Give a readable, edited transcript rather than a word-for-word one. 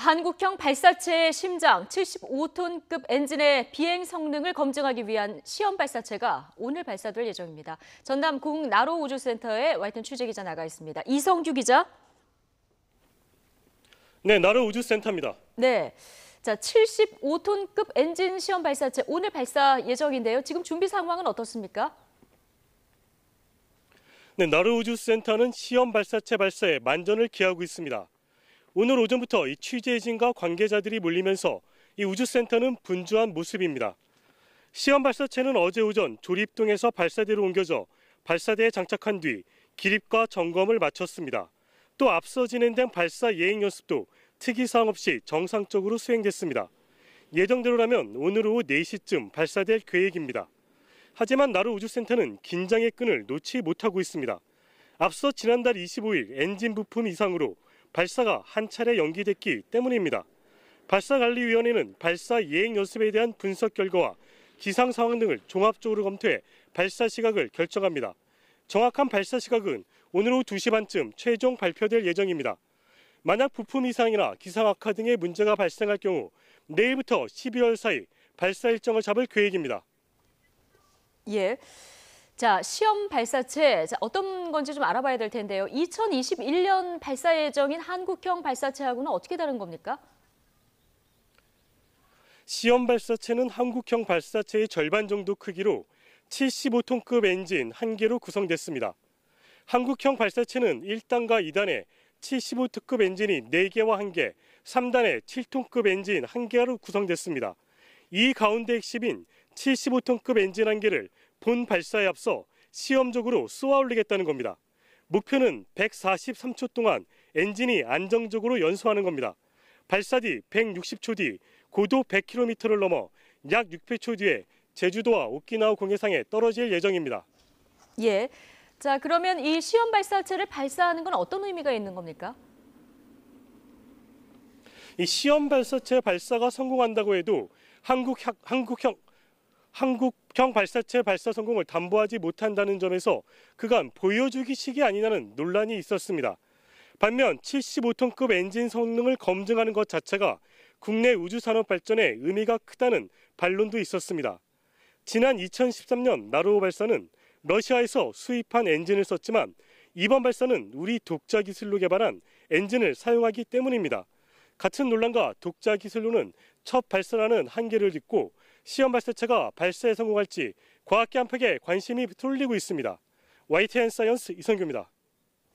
한국형 발사체의 심장 75톤급 엔진의 비행 성능을 검증하기 위한 시험 발사체가 오늘 발사될 예정입니다. 전남 국나로우주센터에 와 있던 취재기자 나가 있습니다. 이성규 기자. 네, 나로우주센터입니다. 네, 자 75톤급 엔진 시험 발사체 오늘 발사 예정인데요. 지금 준비 상황은 어떻습니까? 네, 나로우주센터는 시험 발사체 발사에 만전을 기하고 있습니다. 오늘 오전부터 이 취재진과 관계자들이 몰리면서 이 우주센터는 분주한 모습입니다. 시험 발사체는 어제 오전 조립동에서 발사대로 옮겨져 발사대에 장착한 뒤 기립과 점검을 마쳤습니다. 또 앞서 진행된 발사 예행 연습도 특이사항 없이 정상적으로 수행됐습니다. 예정대로라면 오늘 오후 4시쯤 발사될 계획입니다. 하지만 나로우주센터는 긴장의 끈을 놓지 못하고 있습니다. 앞서 지난달 25일 엔진 부품 이상으로 발사가 한 차례 연기됐기 때문입니다. 발사관리위원회는 발사 예행 연습에 대한 분석 결과와 기상 상황 등을 종합적으로 검토해 발사 시각을 결정합니다. 정확한 발사 시각은 오늘 오후 2시 반쯤 최종 발표될 예정입니다. 만약 부품 이상이나 기상 악화 등의 문제가 발생할 경우 내일부터 12월 사이 발사 일정을 잡을 계획입니다. 예. 자, 시험 발사체 어떤 건지 좀 알아봐야 될 텐데요. 2021년 발사 예정인 한국형 발사체하고는 어떻게 다른 겁니까? 시험 발사체는 한국형 발사체의 절반 정도 크기로 75톤급 엔진 1개로 구성됐습니다. 한국형 발사체는 1단과 2단에 75톤급 엔진이 4개와 1개, 3단에 7톤급 엔진 1개로 구성됐습니다. 이 가운데 핵심인 75톤급 엔진 1개를 본 발사에 앞서 시험적으로 쏘아 올리겠다는 겁니다. 목표는 143초 동안 엔진이 안정적으로 연소하는 겁니다. 발사 뒤 160초 뒤 고도 100km를 넘어 약 600초 뒤에 제주도와 오키나와 공해상에 떨어질 예정입니다. 예. 자, 그러면 이 시험 발사체를 발사하는 건 어떤 의미가 있는 겁니까? 이 시험 발사체 발사가 성공한다고 해도 한국형 발사체 발사 성공을 담보하지 못한다는 점에서 그간 보여주기식이 아니냐는 논란이 있었습니다. 반면 75톤급 엔진 성능을 검증하는 것 자체가 국내 우주산업 발전에 의미가 크다는 반론도 있었습니다. 지난 2013년 나로우 발사는 러시아에서 수입한 엔진을 썼지만 이번 발사는 우리 독자 기술로 개발한 엔진을 사용하기 때문입니다. 같은 논란과 독자 기술로는 첫 발사라는 한계를 딛고 시험 발사체가 발사에 성공할지 과학계 한팩에 관심이 쏠리고 있습니다. YTN 사이언스 이성규입니다.